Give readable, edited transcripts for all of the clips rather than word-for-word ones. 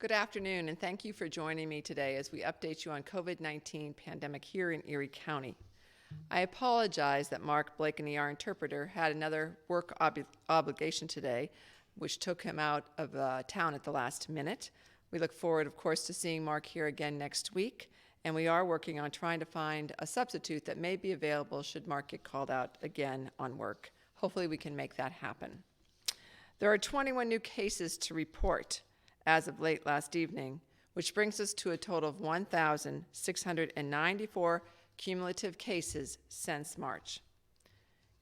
Good afternoon, and thank you for joining me today as we update you on COVID-19 pandemic here in Erie County. I apologize that Mark Blakeney, our interpreter, had another work obligation today, which took him out of town at the last minute. We look forward, of course, to seeing Mark here again next week, and we are working on trying to find a substitute that may be available should Mark get called out again on work. Hopefully we can make that happen. There are 21 new cases to report as of late last evening, which brings us to a total of 1,694 cumulative cases since March.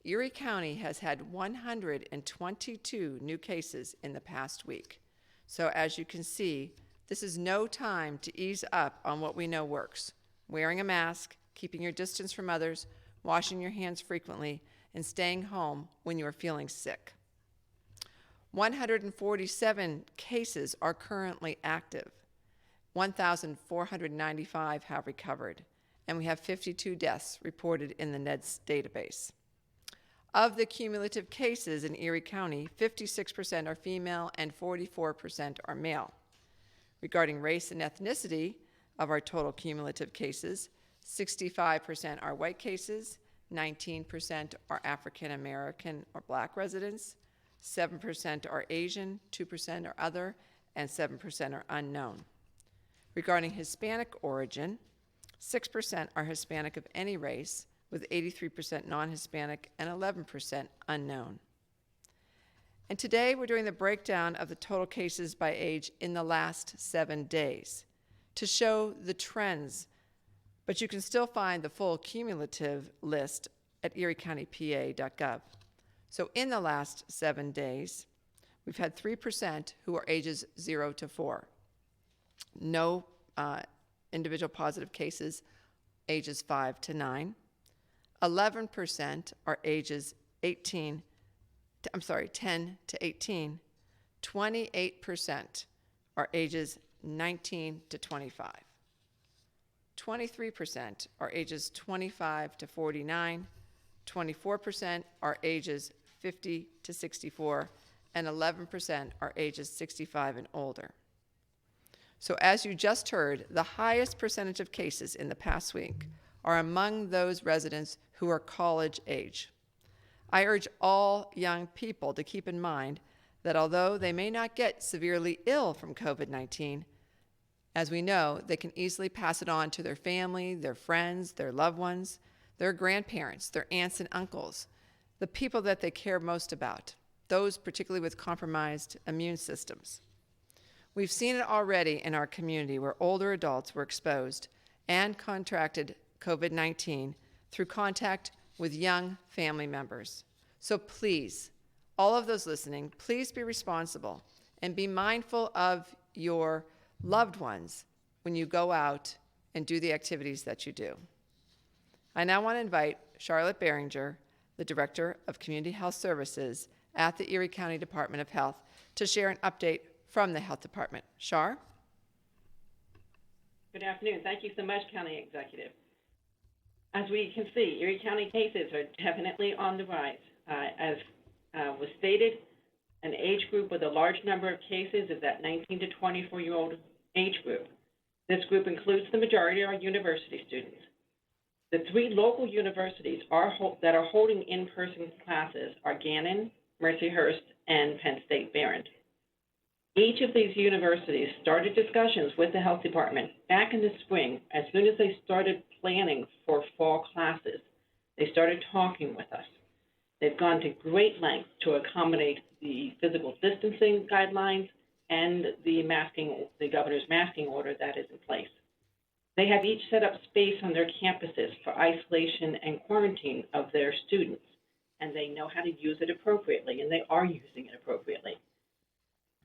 Erie County has had 122 new cases in the past week. So as you can see, this is no time to ease up on what we know works. Wearing a mask, keeping your distance from others, washing your hands frequently, and staying home when you are feeling sick. 147 cases are currently active. 1,495 have recovered, and we have 52 deaths reported in the NEDS database. Of the cumulative cases in Erie County, 56% are female and 44% are male. Regarding race and ethnicity of our total cumulative cases, 65% are white cases, 19% are African American or Black residents, 7% are Asian, 2% are other, and 7% are unknown. Regarding Hispanic origin, 6% are Hispanic of any race, with 83% non-Hispanic and 11% unknown. And today we're doing the breakdown of the total cases by age in the last 7 days to show the trends, but you can still find the full cumulative list at eriecountypa.gov. So in the last 7 days, we've had 3% who are ages 0 to 4. No individual positive cases ages 5 to 9. 11% are ages 10 to 18. 28% are ages 19 to 25. 23% are ages 25 to 49. 24% are ages 50 to 64, and 11% are ages 65 and older. So as you just heard, the highest percentage of cases in the past week are among those residents who are college age. I urge all young people to keep in mind that although they may not get severely ill from COVID-19, as we know, they can easily pass it on to their family, their friends, their loved ones, their grandparents, their aunts and uncles, the people that they care most about, those particularly with compromised immune systems. We've seen it already in our community where older adults were exposed and contracted COVID-19 through contact with young family members. So please, all of those listening, please be responsible and be mindful of your loved ones when you go out and do the activities that you do. I now want to invite Charlotte Behringer, the Director of Community Health Services at the Erie County Department of Health, to share an update from the Health Department. Char? Good afternoon. Thank you so much, County Executive. As we can see, Erie County cases are definitely on the rise. As was stated, an age group with a large number of cases is that 19 to 24-year-old age group. This group includes the majority of our university students. The 3 local universities that are holding in-person classes are Gannon, Mercyhurst, and Penn State Behrend. Each of these universities started discussions with the health department back in the spring. As soon as they started planning for fall classes, they started talking with us. They've gone to great lengths to accommodate the physical distancing guidelines and the governor's masking order that is in place. They have each set up space on their campuses for isolation and quarantine of their students, and they know how to use it appropriately, and they are using it appropriately.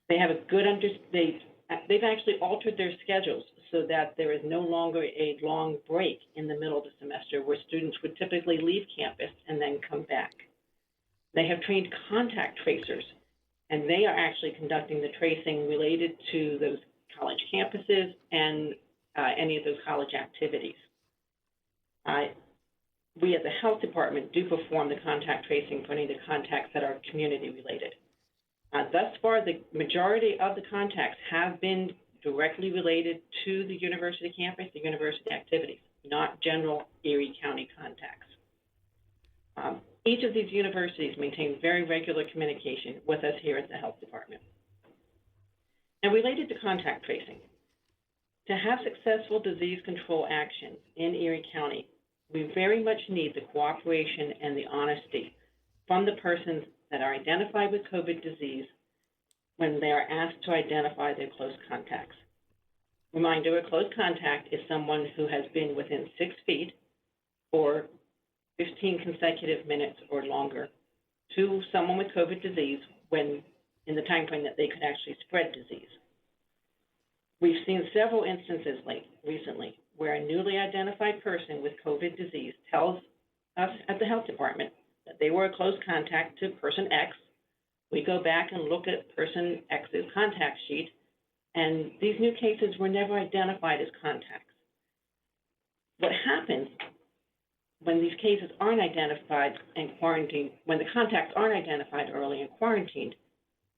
They have a good they've actually altered their schedules so that there is no longer a long break in the middle of the semester where students would typically leave campus and then come back. They have trained contact tracers, and they are actually conducting the tracing related to those college campuses and any of those college activities. We at the health department do perform the contact tracing for any of the contacts that are community related. Thus far, the majority of the contacts have been directly related to the university campus, the university activities, not general Erie County contacts. Each of these universities maintain very regular communication with us here at the health department. And related to contact tracing, to have successful disease control actions in Erie County, we very much need the cooperation and the honesty from the persons that are identified with COVID disease when they are asked to identify their close contacts. Reminder, a close contact is someone who has been within 6 feet for 15 consecutive minutes or longer to someone with COVID disease when in the time frame that they could actually spread disease. We've seen several instances recently where a newly identified person with COVID disease tells us at the health department that they were a close contact to person X. We go back and look at person X's contact sheet, and these new cases were never identified as contacts. What happens when these cases aren't identified and quarantined, when the contacts aren't identified early and quarantined,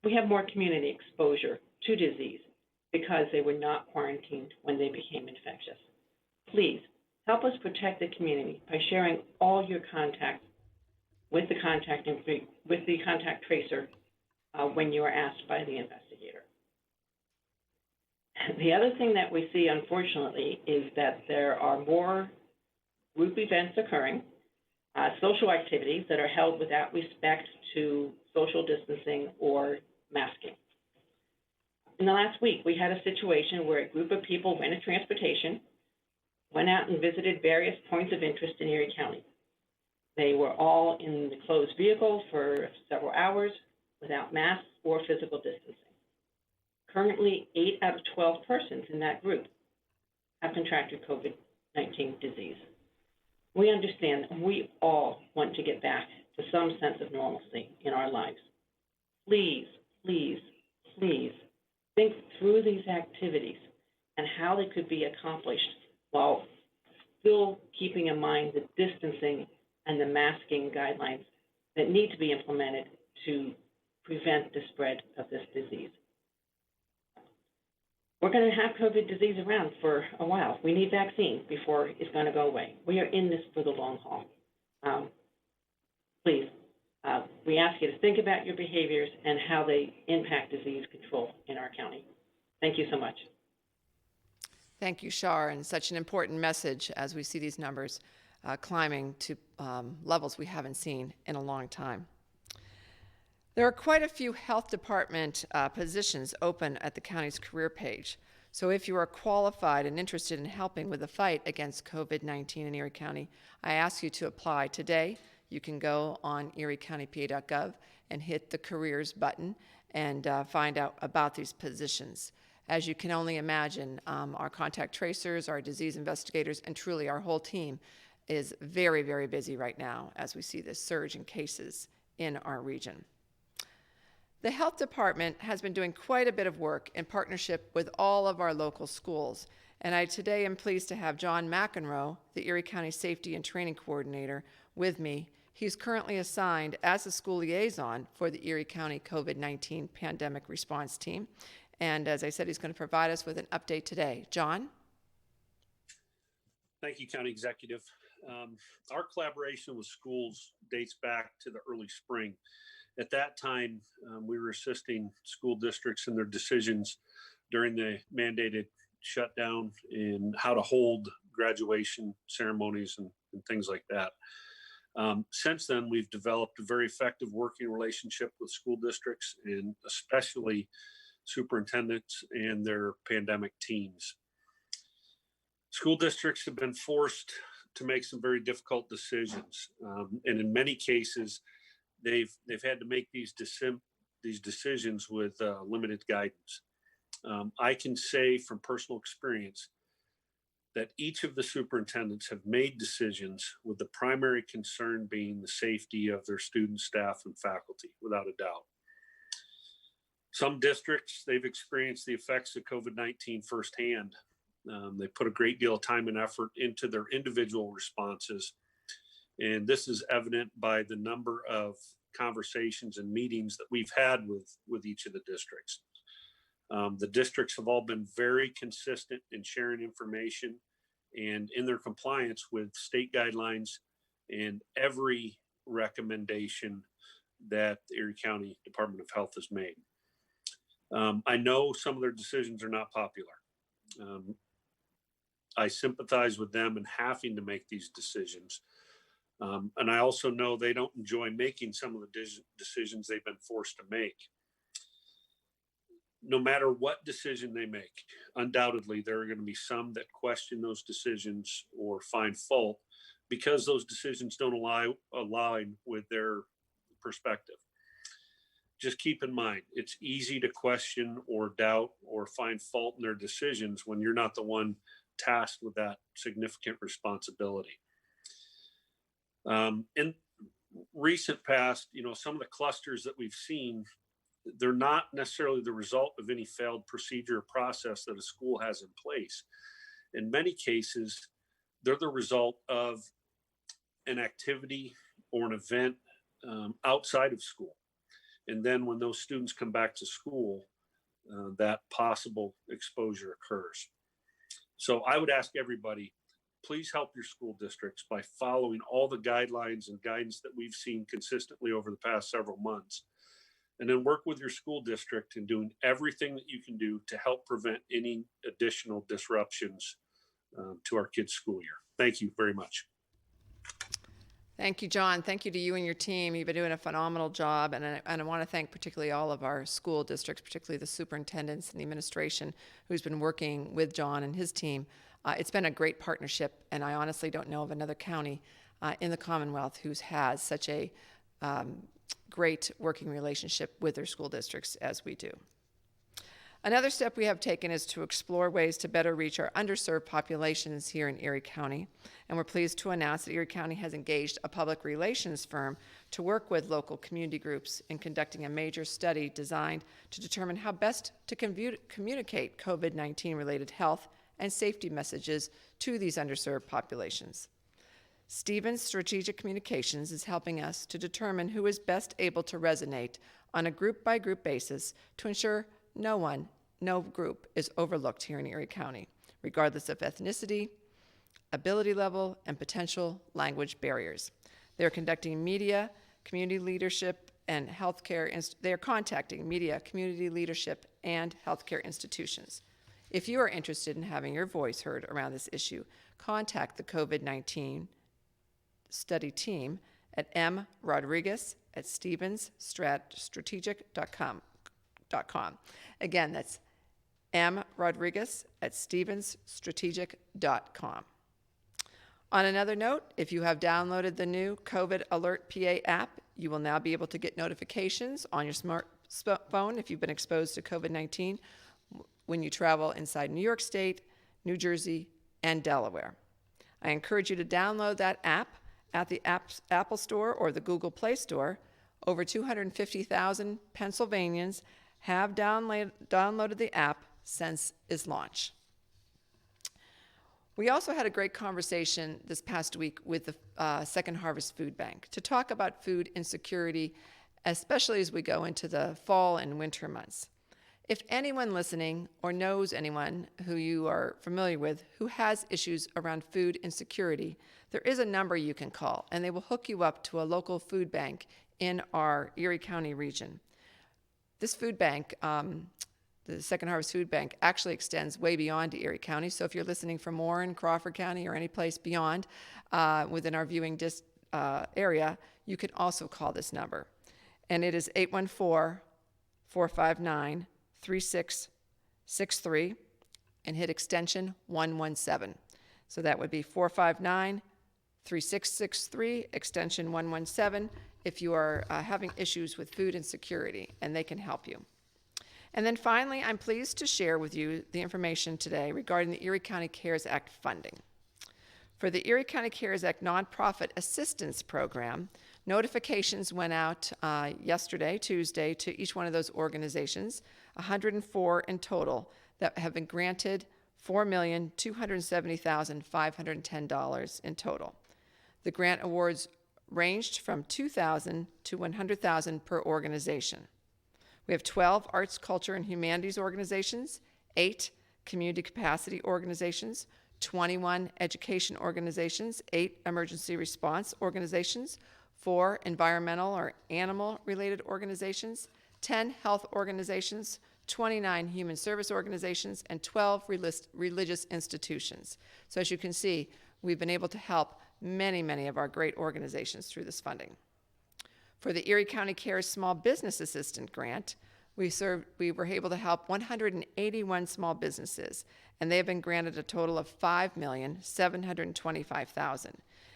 we have more community exposure to disease because they were not quarantined when they became infectious. Please help us protect the community by sharing all your contacts with the contact tracer when you are asked by the investigator. The other thing that we see, unfortunately, is that there are more group events occurring, social activities that are held without respect to social distancing or masking. In the last week, we had a situation where a group of people rented transportation, went out and visited various points of interest in Erie County. They were all in the closed vehicle for several hours without masks or physical distancing. Currently, 8 out of 12 persons in that group have contracted COVID-19 disease. We understand and we all want to get back to some sense of normalcy in our lives. Please, please, please think through these activities and how they could be accomplished while still keeping in mind the distancing and the masking guidelines that need to be implemented to prevent the spread of this disease. We're going to have COVID disease around for a while. We need vaccines before it's going to go away. We are in this for the long haul. Please, we ask you to think about your behaviors and how they impact disease control in our county. Thank you so much. Thank you, Shar, and such an important message as we see these numbers climbing to levels we haven't seen in a long time. There are quite a few health department positions open at the county's career page. So if you are qualified and interested in helping with the fight against COVID-19 in Erie County, I ask you to apply today. You can go on eriecountypa.gov and hit the careers button and find out about these positions. As you can only imagine, our contact tracers, our disease investigators, and truly our whole team is very, very busy right now as we see this surge in cases in our region. The health department has been doing quite a bit of work in partnership with all of our local schools, and I today am pleased to have John McEnroe, the Erie County Safety and Training Coordinator, with me. He's currently assigned as a school liaison for the Erie County COVID-19 Pandemic Response Team, and as I said, he's going to provide us with an update today. John? Thank you, County Executive. Our collaboration with schools dates back to the early spring. At that time, we were assisting school districts in their decisions during the mandated shutdown in how to hold graduation ceremonies and things like that. Since then, we've developed a very effective working relationship with school districts and especially superintendents and their pandemic teams. School districts have been forced to make some very difficult decisions, and in many cases, they've had to make these decisions with limited guidance. I can say from personal experience that each of the superintendents have made decisions with the primary concern being the safety of their students, staff, and faculty, without a doubt. Some districts, they've experienced the effects of COVID-19 firsthand. They put a great deal of time and effort into their individual responses. And this is evident by the number of conversations and meetings that we've had with each of the districts. The districts have all been very consistent in sharing information and in their compliance with state guidelines and every recommendation that the Erie County Department of Health has made. I know some of their decisions are not popular. I sympathize with them in having to make these decisions. And I also know they don't enjoy making some of the decisions they've been forced to make. No matter what decision they make, undoubtedly there are going to be some that question those decisions or find fault because those decisions don't align with their perspective. Just keep in mind, it's easy to question or doubt or find fault in their decisions when you're not the one tasked with that significant responsibility. In recent past, some of the clusters that we've seen, they're not necessarily the result of any failed procedure or process that a school has in place. In many cases, they're the result of an activity or an event outside of school. And then when those students come back to school, that possible exposure occurs. So I would ask everybody, please help your school districts by following all the guidelines and guidance that we've seen consistently over the past several months. And then work with your school district in doing everything that you can do to help prevent any additional disruptions to our kids' school year. Thank you very much. Thank you, John. Thank you to you and your team. You've been doing a phenomenal job, and I want to thank particularly all of our school districts, particularly the superintendents and the administration who's been working with John and his team. It's been a great partnership, and I honestly don't know of another county in the Commonwealth who has such a great working relationship with their school districts as we do. Another step we have taken is to explore ways to better reach our underserved populations here in Erie County. And we're pleased to announce that Erie County has engaged a public relations firm to work with local community groups in conducting a major study designed to determine how best to communicate COVID-19 related health and safety messages to these underserved populations. Stevens Strategic Communications is helping us to determine who is best able to resonate on a group-by-group basis to ensure no group is overlooked here in Erie County, regardless of ethnicity, ability level, and potential language barriers. They are conducting media, community leadership, and healthcare. They are contacting media, community leadership, and healthcare institutions. If you are interested in having your voice heard around this issue, contact the COVID-19 study team at mrodriguez@stevensstrategic.com. Again, that's mrodriguez@stevensstrategic.com. On another note, if you have downloaded the new COVID Alert PA app, you will now be able to get notifications on your smartphone if you've been exposed to COVID-19 when you travel inside New York State, New Jersey, and Delaware. I encourage you to download that app at the Apple Store or the Google Play Store. Over 250,000 Pennsylvanians have downloaded the app since its launch. We also had a great conversation this past week with the Second Harvest Food Bank to talk about food insecurity, especially as we go into the fall and winter months. If anyone listening or knows anyone who you are familiar with who has issues around food insecurity, there is a number you can call, and they will hook you up to a local food bank in our Erie County region. This food bank, the Second Harvest Food Bank, actually extends way beyond Erie County. So if you're listening from Warren, Crawford County, or any place beyond within our viewing area, you can also call this number. And it is 814-459-3663 and hit extension 117. So that would be 459-3663, extension 117, if you are having issues with food insecurity, and they can help you. And then finally, I'm pleased to share with you the information today regarding the Erie County CARES Act funding. For the Erie County CARES Act Nonprofit Assistance Program, notifications went out yesterday, Tuesday, to each one of those organizations, 104 in total, that have been granted $4,270,510 in total. The grant awards ranged from $2,000 to $100,000 per organization. We have 12 arts, culture, and humanities organizations, 8 community capacity organizations, 21 education organizations, 8 emergency response organizations, 4 environmental or animal-related organizations, 10 health organizations, 29 human service organizations, and 12 religious institutions. So as you can see, we've been able to help many, many of our great organizations through this funding. For the Erie County Cares Small Business Assistant Grant, we were able to help 181 small businesses, and they have been granted a total of $5,725,000.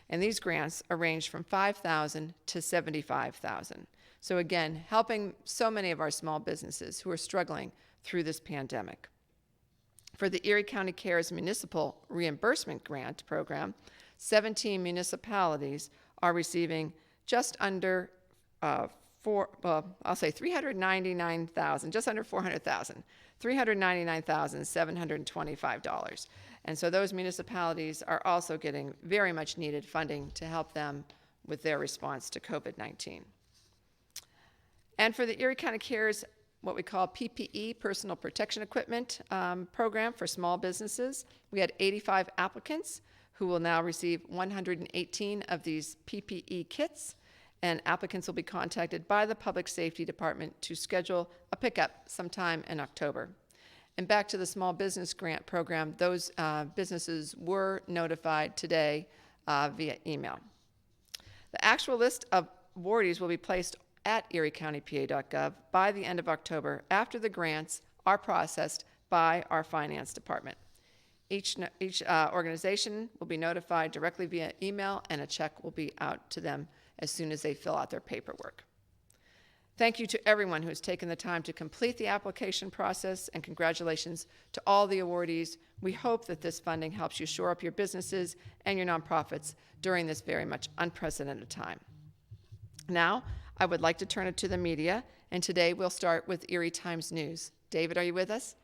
And these grants are ranged from $5,000 to $75,000. So again, helping so many of our small businesses who are struggling through this pandemic. For the Erie County Cares Municipal Reimbursement Grant Program, 17 municipalities are receiving just under $399,000, just under $400,000, $399,725. And so those municipalities are also getting very much needed funding to help them with their response to COVID-19. And for the Erie County Cares, what we call PPE, Personal Protection Equipment program for small businesses, we had 85 applicants who will now receive 118 of these PPE kits, and applicants will be contacted by the Public Safety Department to schedule a pickup sometime in October. And back to the small business grant program, those businesses were notified today via email. The actual list of awardees will be placed at eriecountypa.gov by the end of October after the grants are processed by our finance department. Each organization will be notified directly via email, and a check will be out to them as soon as they fill out their paperwork. Thank you to everyone who has taken the time to complete the application process, and congratulations to all the awardees. We hope that this funding helps you shore up your businesses and your nonprofits during this very much unprecedented time. Now, I would like to turn it to the media, and today we'll start with Erie Times News. David, are you with us?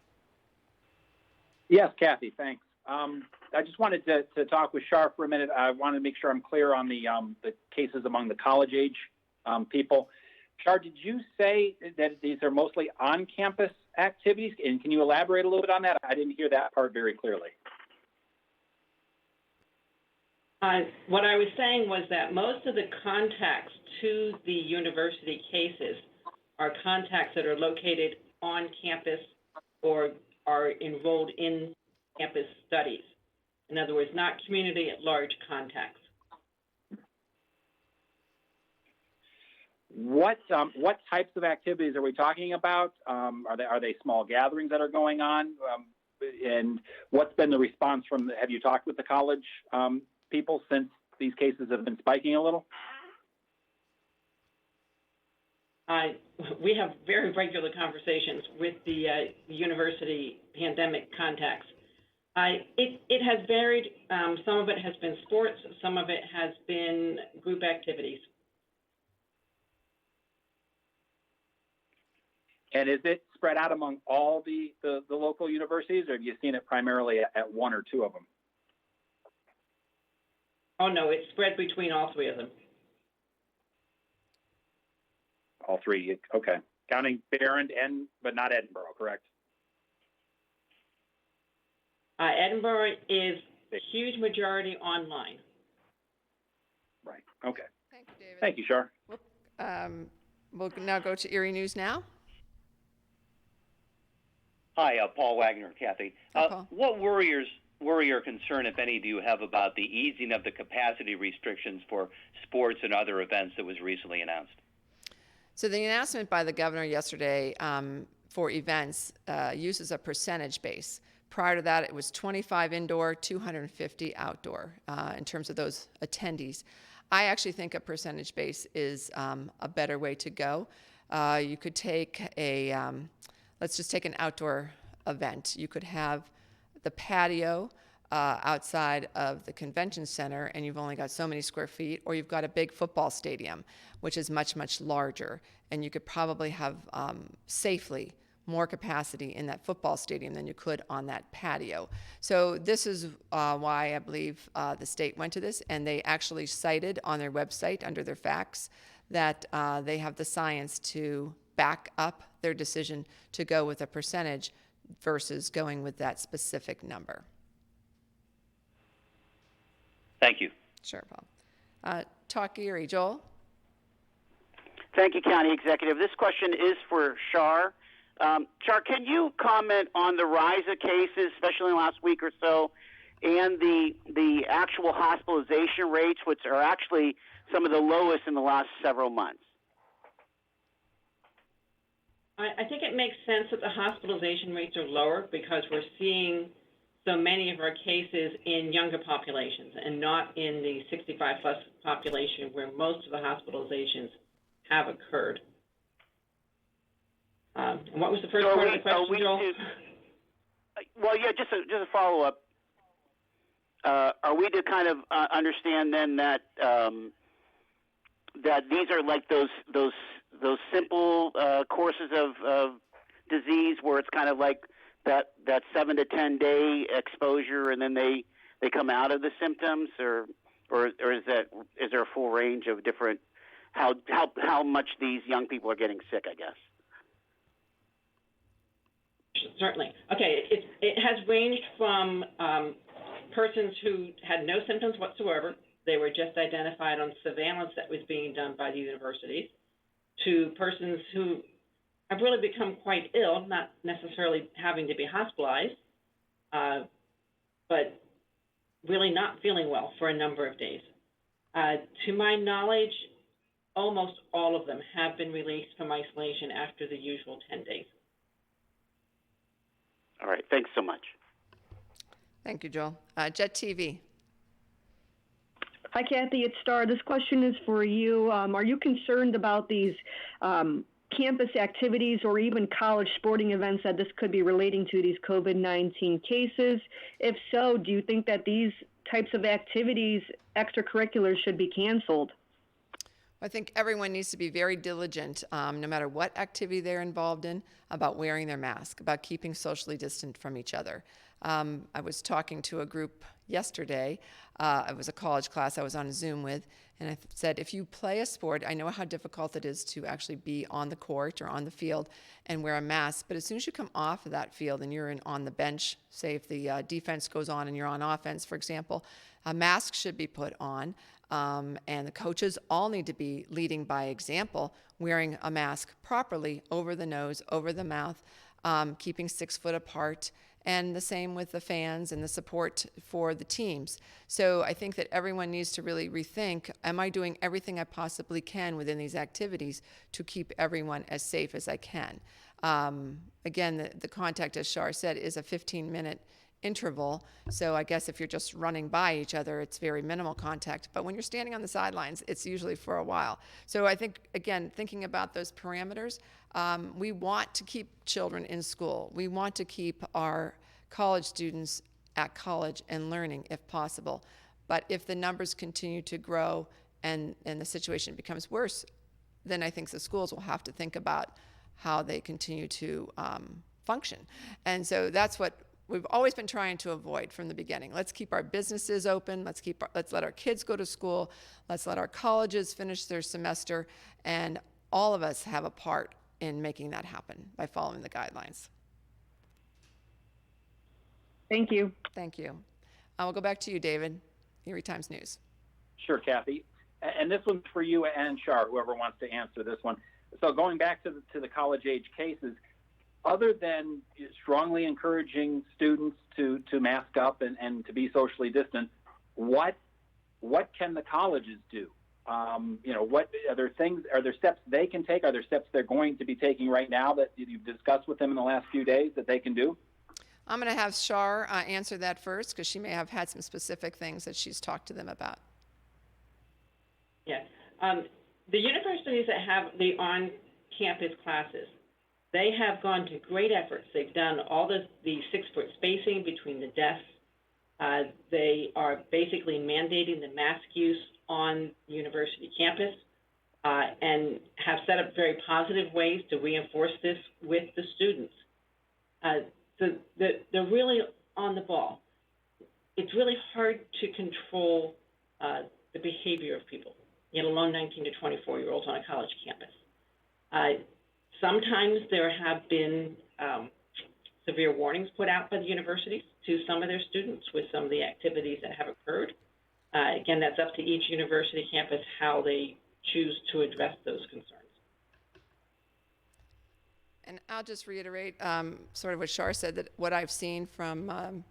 Yes, Kathy, thanks. I just wanted to talk with Shar for a minute. I wanted to make sure I'm clear on the cases among the college age people. Shar, did you say that these are mostly on-campus activities? And can you elaborate a little bit on that? I didn't hear that part very clearly. What I was saying was that most of the contacts to the university cases are contacts that are located on campus or are enrolled in campus studies. In other words, not community at large contacts. What types of activities are we talking about? Are they small gatherings that are going on? And what's been the response from? Have you talked with the college people since these cases have been spiking a little? We have very regular conversations with the university pandemic contacts. It has varied. Some of it has been sports. Some of it has been group activities. And is it spread out among all the local universities, or have you seen it primarily at one or two of them? Oh, no, it's spread between all three of them. All three, okay. Counting Behringer but not Edinburgh, correct? Edinburgh is a huge majority online. Right, okay. Thank you, David. Thank you, Shar. We'll now go to Erie News Now. Hi, Paul Wagner, Kathy. Hi, Paul. What worry or concern, if any, do you have about the easing of the capacity restrictions for sports and other events that was recently announced? So the announcement by the governor yesterday for events uses a percentage base. Prior to that, it was 25 indoor, 250 outdoor in terms of those attendees. I actually think a percentage base is a better way to go. You could take let's just take an outdoor event. You could have the patio outside of the convention center, and you've only got so many square feet, or you've got a big football stadium, which is much, much larger, and you could probably have safely more capacity in that football stadium than you could on that patio. So this is why I believe the state went to this, and they actually cited on their website under their facts that they have the science to back up their decision to go with a percentage versus going with that specific number. Thank you. Sure, Paul. Talk Erie. Joel? Thank you, County Executive. This question is for Shar. Shar, can you comment on the rise of cases, especially in the last week or so, and the actual hospitalization rates, which are actually some of the lowest in the last several months? I think it makes sense that the hospitalization rates are lower because we're seeing so many of our cases in younger populations and not in the 65-plus population where most of the hospitalizations have occurred. And what was the first part of the question, Joel? Well, yeah, just a follow-up. Are we to kind of understand then that that these are like those simple courses of disease where it's kind of like that 7 to 10 day exposure and then they come out of the symptoms, or is there a full range of different how much these young people are getting sick, I guess? Certainly. Okay, it has ranged from persons who had no symptoms whatsoever, they were just identified on surveillance that was being done by the universities, to persons who have really become quite ill, not necessarily having to be hospitalized, but really not feeling well for a number of days. To my knowledge, almost all of them have been released from isolation after the usual 10 days. All right. Thanks so much. Thank you, Joel. Jet TV. Hi, Kathy. It's Star. This question is for you. Are you concerned about these campus activities or even college sporting events that this could be relating to these COVID-19 cases? If so, do you think that these types of activities, extracurriculars, should be canceled? I think everyone needs to be very diligent, no matter what activity they're involved in, about wearing their mask, about keeping socially distant from each other. I was talking to a group yesterday. It was a college class I was on Zoom with, and I said, if you play a sport, I know how difficult it is to actually be on the court or on the field and wear a mask, but as soon as you come off of that field and you're on the bench, say if the defense goes on and you're on offense, for example, a mask should be put on. And the coaches all need to be leading by example, wearing a mask properly over the nose, over the mouth, keeping 6 foot apart, and the same with the fans and the support for the teams. So I think that everyone needs to really rethink, am I doing everything I possibly can within these activities to keep everyone as safe as I can? Again, the contact, as Shar said, is a 15-minute interval. So I guess if you're just running by each other, it's very minimal contact. But when you're standing on the sidelines, it's usually for a while. So I think, again, thinking about those parameters, we want to keep children in school. We want to keep our college students at college and learning if possible. But if the numbers continue to grow and the situation becomes worse, then I think the schools will have to think about how they continue to function. And so that's what we've always been trying to avoid from the beginning. Let's keep our businesses open. Let's let our kids go to school. Let's let our colleges finish their semester. And all of us have a part in making that happen by following the guidelines. Thank you. Thank you. We'll go back to you, David. Erie Times News. Sure, Kathy. And this one's for you and Shar, whoever wants to answer this one. So going back to the college-age cases, other than strongly encouraging students to mask up and to be socially distant, what can the colleges do? What are there steps they can take? Are there steps they're going to be taking right now that you've discussed with them in the last few days that they can do? I'm going to have Shar answer that first because she may have had some specific things that she's talked to them about. Yes. The universities that have the on-campus classes, they have gone to great efforts. They've done all the 6-foot spacing between the desks. They are basically mandating the mask use on university campus and have set up very positive ways to reinforce this with the students. So they're really on the ball. It's really hard to control the behavior of people, let alone 19 to 24-year-olds on a college campus. Sometimes there have been severe warnings put out by the universities to some of their students with some of the activities that have occurred. Again, that's up to each university campus how they choose to address those concerns. And I'll just reiterate sort of what Shar said, that what I've seen from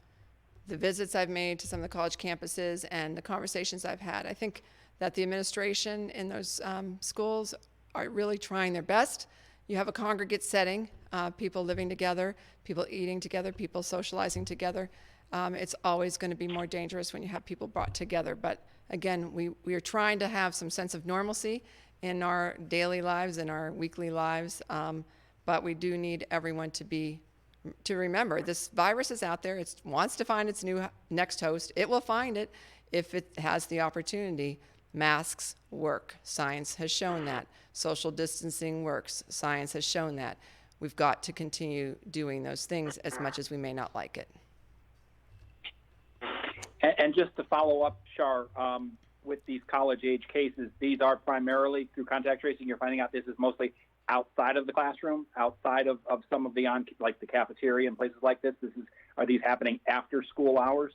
the visits I've made to some of the college campuses and the conversations I've had, I think that the administration in those schools are really trying their best. You have a congregate setting, people living together, people eating together, people socializing together. It's always going to be more dangerous when you have people brought together. But again, we are trying to have some sense of normalcy in our daily lives, in our weekly lives. But we do need everyone to remember this virus is out there. It wants to find its next host. It will find it if it has the opportunity. Masks work. Science has shown that. Social distancing works. Science has shown that. We've got to continue doing those things as much as we may not like it. And just to follow up, Shar, with these college-age cases, these are primarily through contact tracing. You're finding out this is mostly outside of the classroom, outside of some of the like the cafeteria and places like this. Are these happening after school hours?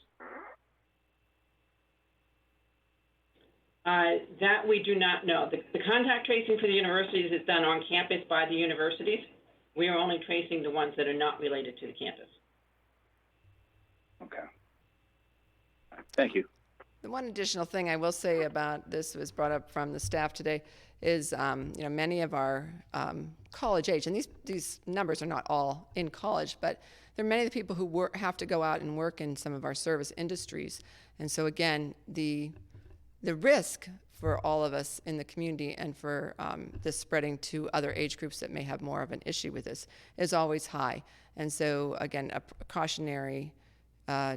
That we do not know. The contact tracing for the universities is done on campus by the universities. We are only tracing the ones that are not related to the campus. Okay. Thank you. The one additional thing I will say about this was brought up from the staff today is, many of our college age, and these numbers are not all in college, but there are many of the people who have to go out and work in some of our service industries. And so again, the risk for all of us in the community and for this spreading to other age groups that may have more of an issue with this is always high. And so again, a cautionary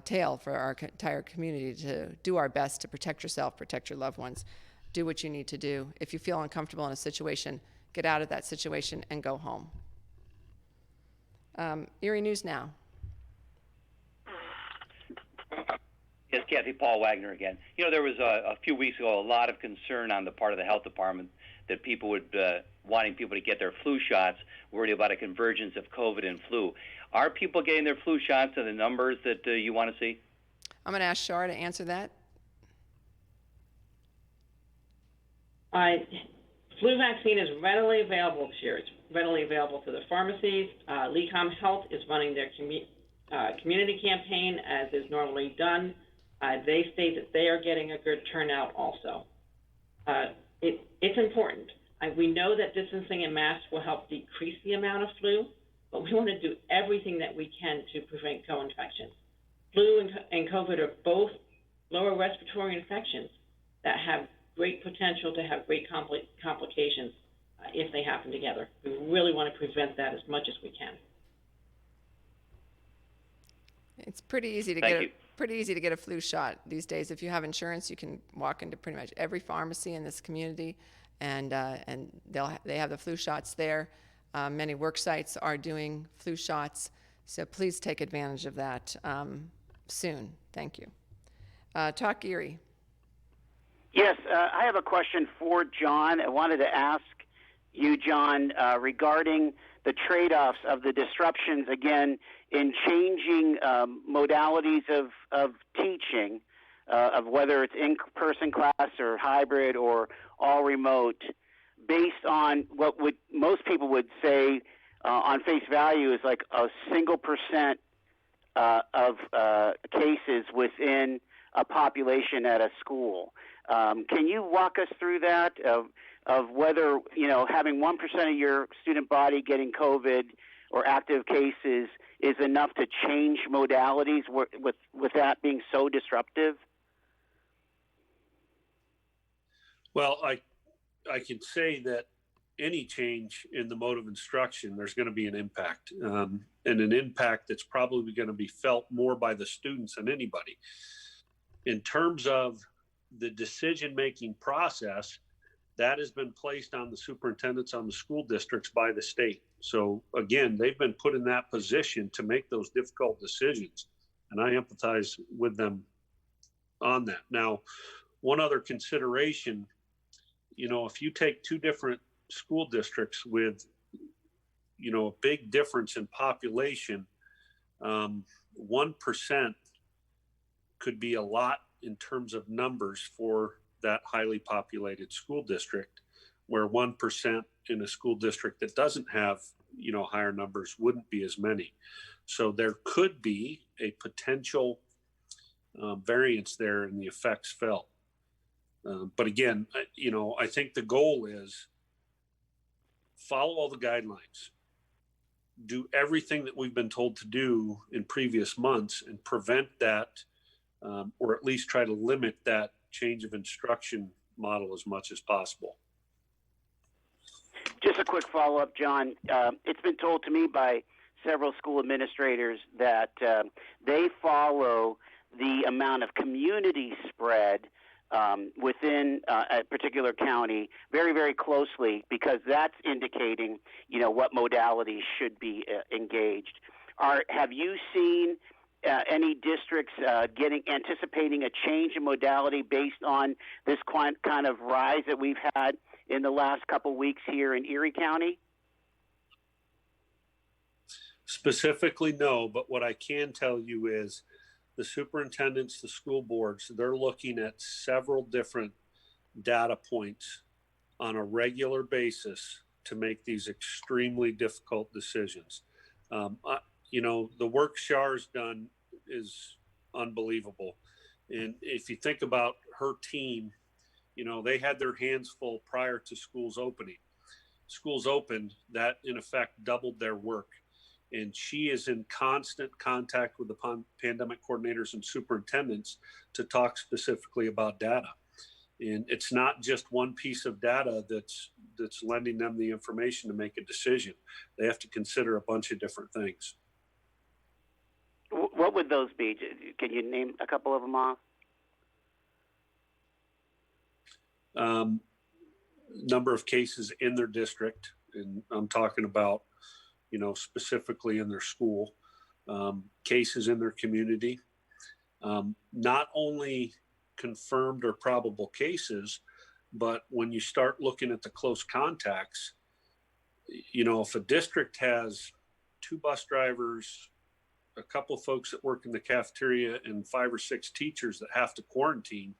tale for our entire community to do our best to protect yourself, protect your loved ones. Do what you need to do. If you feel uncomfortable in a situation, get out of that situation and go home. Erie News Now. Yes, Kathy, Paul Wagner again. There was a few weeks ago a lot of concern on the part of the health department that people would wanting people to get their flu shots, worried about a convergence of COVID and flu. Are people getting their flu shots and the numbers that you want to see? I'm going to ask Shar to answer that. Flu vaccine is readily available this year. It's readily available to the pharmacies. LECOM Health is running their community campaign as is normally done. They state that they are getting a good turnout also. It's important. We know that distancing and masks will help decrease the amount of flu, but we want to do everything that we can to prevent co-infections. Flu and COVID are both lower respiratory infections that have great potential to have great complications if they happen together. We really want to prevent that as much as we can. It's pretty easy to get a flu shot these days. If you have insurance, you can walk into pretty much every pharmacy in this community, and they have the flu shots there. Many work sites are doing flu shots, so please take advantage of that soon. Thank you. Talk Erie. Yes, I have a question for John. I wanted to ask you, John, regarding the trade-offs of the disruptions, again, in changing modalities of teaching, of whether it's in-person class or hybrid or all remote, based on what most people would say on face value is like a single percent of cases within a population at a school. Can you walk us through that of whether, having 1% of your student body getting COVID or active cases is enough to change modalities with that being so disruptive? Well, I can say that any change in the mode of instruction, there's going to be an impact, and an impact that's probably going to be felt more by the students than anybody. In terms of the decision-making process, that has been placed on the superintendents, on the school districts by the state. So again, they've been put in that position to make those difficult decisions, and I empathize with them on that. Now, one other consideration, if you take two different school districts with a big difference in population. 1% could be a lot in terms of numbers for that highly populated school district, where 1% in a school district that doesn't have, higher numbers wouldn't be as many. So there could be a potential variance there in the effects felt. But again, I think the goal is follow all the guidelines, do everything that we've been told to do in previous months, and prevent that, or at least try to limit that change of instruction model as much as possible. Just a quick follow-up, John. It's been told to me by several school administrators that they follow the amount of community spread within a particular county very, very closely, because that's indicating, what modalities should be engaged. Have you seen any districts anticipating a change in modality based on this kind of rise that we've had in the last couple weeks here in Erie County? Specifically, no, but what I can tell you is the superintendents, the school boards, they're looking at several different data points on a regular basis to make these extremely difficult decisions. The work Char's done is unbelievable. And if you think about her team, they had their hands full prior to schools opening. Schools opened, that in effect doubled their work. And she is in constant contact with the pandemic coordinators and superintendents to talk specifically about data. And it's not just one piece of data that's lending them the information to make a decision. They have to consider a bunch of different things. What would those be? Can you name a couple of them off? Number of cases in their district, and I'm talking about, specifically in their school, cases in their community, not only confirmed or probable cases, but when you start looking at the close contacts, if a district has 2 bus drivers, a couple of folks that work in the cafeteria, and 5 or 6 teachers that have to quarantine,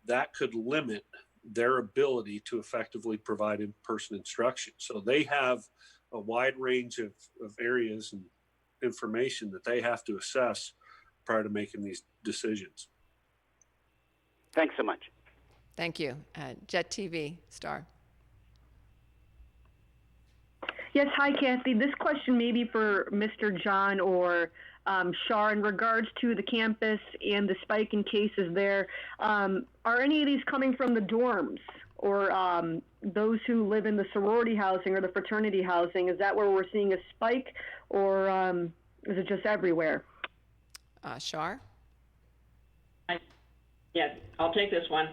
that could limit their ability to effectively provide in-person instruction. So they have a wide range of areas and information that they have to assess prior to making these decisions. Thanks so much. Thank you. Jet TV, Star. Yes, hi, Kathy. This question may be for Mr. John or Shar in regards to the campus and the spike in cases there. Are any of these coming from the dorms or those who live in the sorority housing or the fraternity housing? Is that where we're seeing a spike, or is it just everywhere? Shar? Yes, I'll take this one.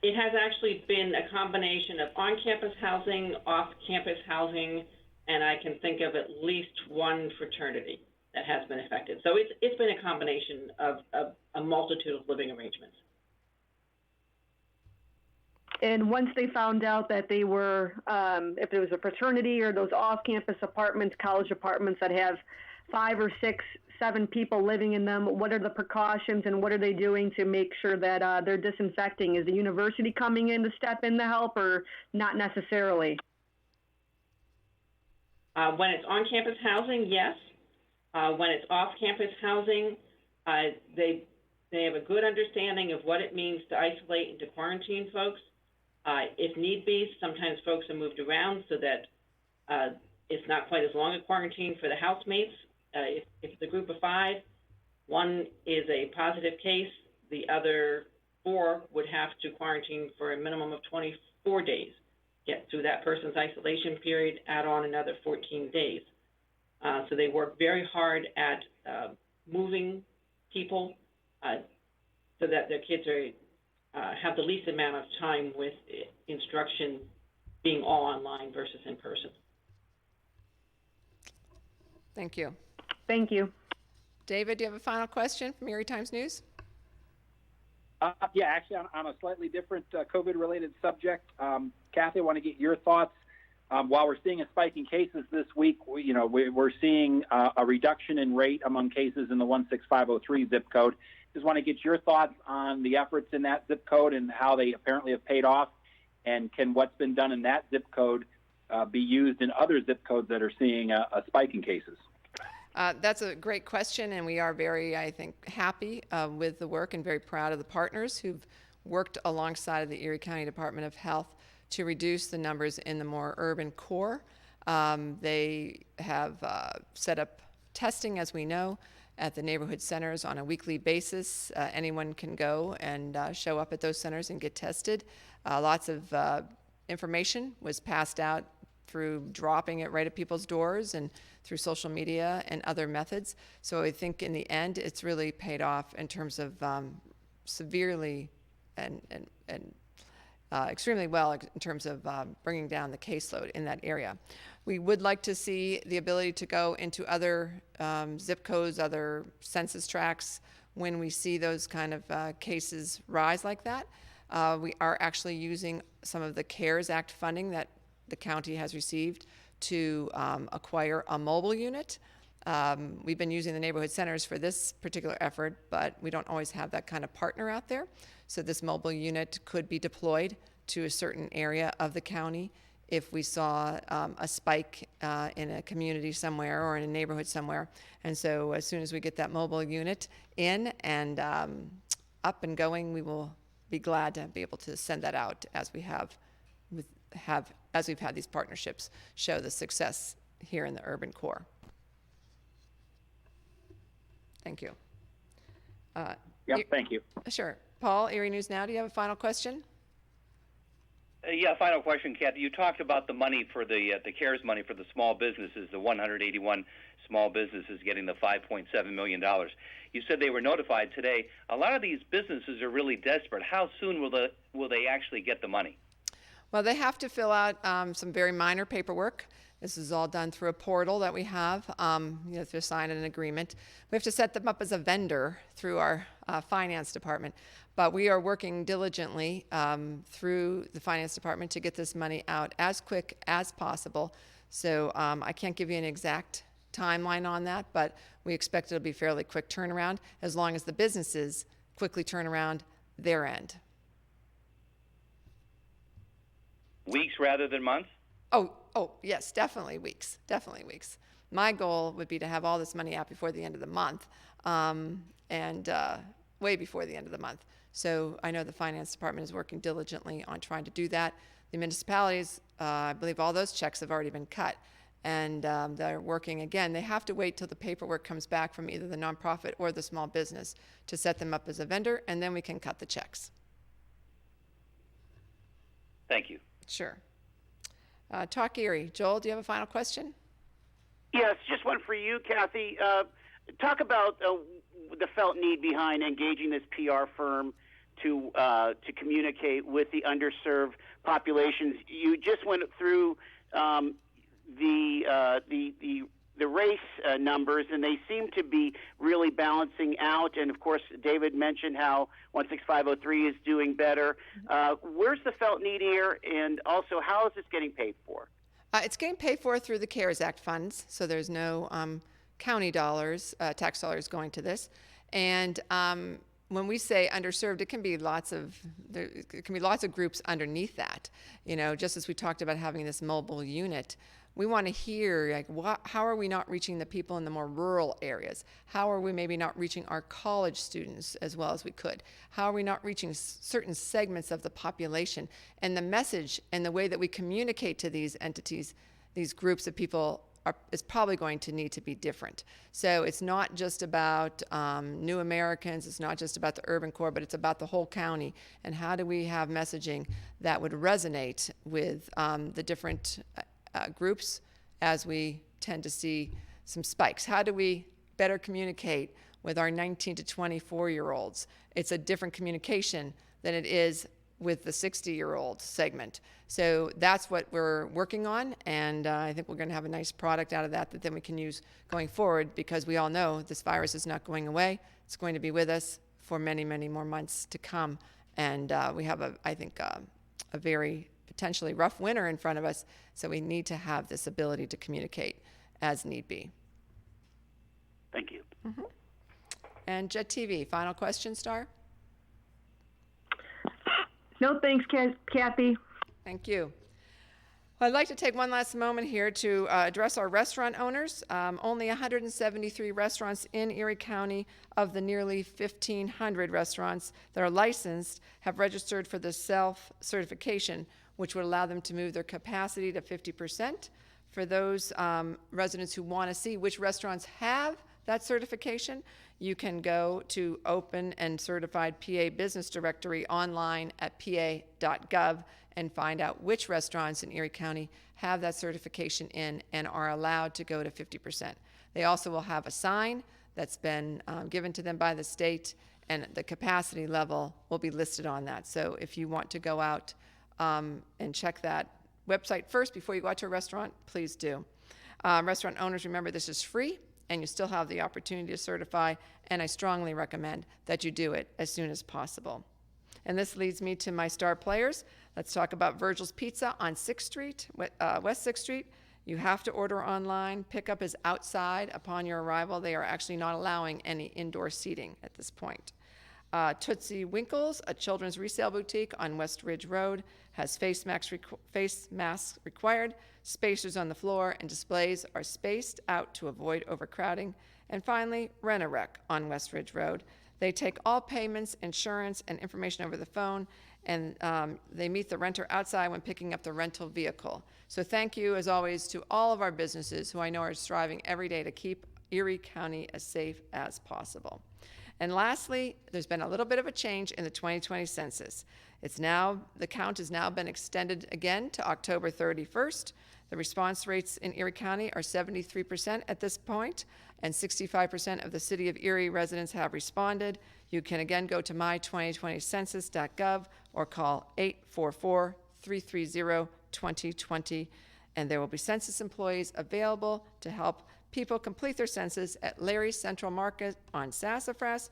It has actually been a combination of on-campus housing, off-campus housing, and I can think of at least one fraternity that has been affected. So it's been a combination of a multitude of living arrangements. And once they found out that they were, if it was a fraternity or those off-campus apartments, college apartments that have 5 or 6, 7 people living in them, what are the precautions and what are they doing to make sure that they're disinfecting? Is the university coming in to step in to help, or not necessarily? When it's on-campus housing, yes. When it's off-campus housing, they have a good understanding of what it means to isolate and to quarantine folks. If need be, sometimes folks are moved around so that it's not quite as long a quarantine for the housemates. If it's a group of 5, one is a positive case, the other 4 would have to quarantine for a minimum of 24 days. Get through that person's isolation period, add on another 14 days. So they work very hard at moving people so that their kids have the least amount of time with instruction being all online versus in person. Thank you. Thank you. David, do you have a final question from Erie Times News? Yeah, actually on a slightly different COVID-related subject. Kathy, I want to get your thoughts while we're seeing a spike in cases this week, we're seeing a reduction in rate among cases in the 16503 zip code. Just want to get your thoughts on the efforts in that zip code and how they apparently have paid off, and can what's been done in that zip code be used in other zip codes that are seeing a spike in cases? That's a great question, and we are very, I think, happy with the work and very proud of the partners who've worked alongside of the Erie County Department of Health to reduce the numbers in the more urban core. They have set up testing, as we know, at the neighborhood centers on a weekly basis. Anyone can go and show up at those centers and get tested. Lots of information was passed out through dropping it right at people's doors and through social media and other methods. So I think in the end, it's really paid off in terms of severely and extremely well in terms of bringing down the caseload in that area. We would like to see the ability to go into other zip codes, other census tracts when we see those kind of cases rise like that. We are actually using some of the CARES Act funding that the county has received to acquire a mobile unit. We've been using the neighborhood centers for this particular effort, but we don't always have that kind of partner out there. So this mobile unit could be deployed to a certain area of the county if we saw a spike in a community somewhere or in a neighborhood somewhere. And so as soon as we get that mobile unit in and up and going, we will be glad to be able to send that out as we as we've had these partnerships show the success here in the urban core. Thank you. Thank you. Sure. Paul, Erie News Now, do you have a final question? Yeah, final question, Kathy. You talked about the money for the CARES money for the small businesses, the 181 small businesses getting the $5.7 million. You said they were notified today. A lot of these businesses are really desperate. How soon will they actually get the money? Well, they have to fill out some very minor paperwork. This is all done through a portal that we have. You have to sign an agreement. We have to set them up as a vendor through our finance department. But we are working diligently through the finance department to get this money out as quick as possible. So I can't give you an exact timeline on that, but we expect it'll be fairly quick turnaround as long as the businesses quickly turn around their end. Weeks rather than months? Oh, yes, definitely weeks. Definitely weeks. My goal would be to have all this money out before the end of the month, and way before the end of the month. So I know the finance department is working diligently on trying to do that. The municipalities, I believe all those checks have already been cut, and they're working again. They have to wait till the paperwork comes back from either the nonprofit or the small business to set them up as a vendor, and then we can cut the checks. Thank you. Sure. Talk Erie. Joel, do you have a final question? Yes, just one for you, Kathy. Talk about the felt need behind engaging this PR firm to communicate with the underserved populations. You just went through the race numbers, and they seem to be really balancing out. And of course, David mentioned how 16503 is doing better. Where's the felt need here, and also how is this getting paid for? It's getting paid for through the CARES Act funds, so there's no county dollars, tax dollars going to this. And when we say underserved, it can be lots of groups underneath that. You know, just as we talked about having this mobile unit, we want to hear, like, how are we not reaching the people in the more rural areas? How are we maybe not reaching our college students as well as we could? How are we not reaching certain segments of the population? And the message and the way that we communicate to these entities, these groups of people, is probably going to need to be different. So it's not just about new Americans, it's not just about the urban core, but it's about the whole county. And how do we have messaging that would resonate with the different groups as we tend to see some spikes? How do we better communicate with our 19 to 24-year-olds? It's a different communication than it is with the 60-year-old segment. So that's what we're working on, and I think we're going to have a nice product out of that then we can use going forward, because we all know this virus is not going away. It's going to be with us for many, many more months to come, and we have, I think, a very, potentially rough winter in front of us, so we need to have this ability to communicate as need be. Thank you. And Jet TV, final question, Star? No, thanks, Kathy. Thank you. Well, I'd like to take one last moment here to address our restaurant owners. Only 173 restaurants in Erie County of the nearly 1,500 restaurants that are licensed have registered for the self-certification, which would allow them to move their capacity to 50%. For those residents who want to see which restaurants have that certification, you can go to Open and Certified PA Business Directory online at pa.gov and find out which restaurants in Erie County have that certification in and are allowed to go to 50%. They also will have a sign that's been given to them by the state, and the capacity level will be listed on that. So if you want to go out and check that website first before you go out to a restaurant, please do. Restaurant owners, remember, this is free, and you still have the opportunity to certify, and I strongly recommend that you do it as soon as possible. And this leads me to my star players. Let's talk about Virgil's Pizza on 6th Street, West 6th Street. You have to order online. Pickup is outside upon your arrival. They are actually not allowing any indoor seating at this point. Tootsie Winkles, a children's resale boutique on West Ridge Road, has face masks required, spacers on the floor, and displays are spaced out to avoid overcrowding. And finally, Rent-A-Wreck on West Ridge Road. They take all payments, insurance, and information over the phone, and they meet the renter outside when picking up the rental vehicle. So thank you, as always, to all of our businesses who I know are striving every day to keep Erie County as safe as possible. And lastly, there's been a little bit of a change in the 2020 census. The count has now been extended again to October 31st. The response rates in Erie County are 73% at this point, and 65% of the City of Erie residents have responded. You can again go to my2020census.gov or call 844-330-2020, and there will be census employees available to help people complete their census at Larry's Central Market on Sassafras,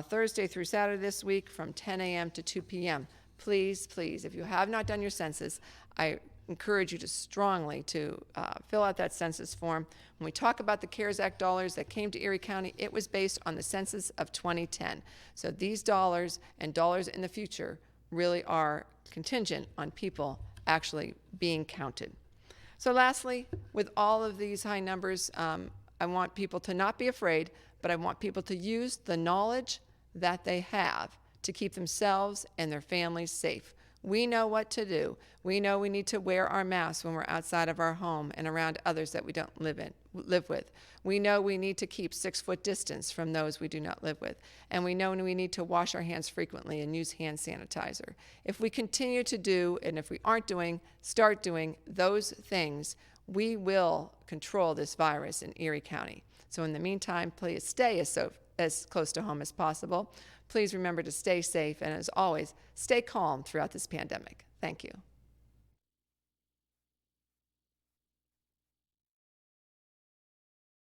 Thursday through Saturday this week from 10 a.m. to 2 p.m. Please, please, if you have not done your census, I encourage you to strongly to fill out that census form. When we talk about the CARES Act dollars that came to Erie County, it was based on the census of 2010. So these dollars and dollars in the future really are contingent on people actually being counted. So lastly, with all of these high numbers, I want people to not be afraid, but I want people to use the knowledge that they have to keep themselves and their families safe. We know what to do. We know we need to wear our masks when we're outside of our home and around others that we don't live with. We know we need to keep 6-foot distance from those we do not live with. And we know we need to wash our hands frequently and use hand sanitizer. If we continue to do, and if we aren't doing, start doing those things, we will control this virus in Erie County. So in the meantime, please stay as close to home as possible. Please remember to stay safe, and as always, stay calm throughout this pandemic. Thank you.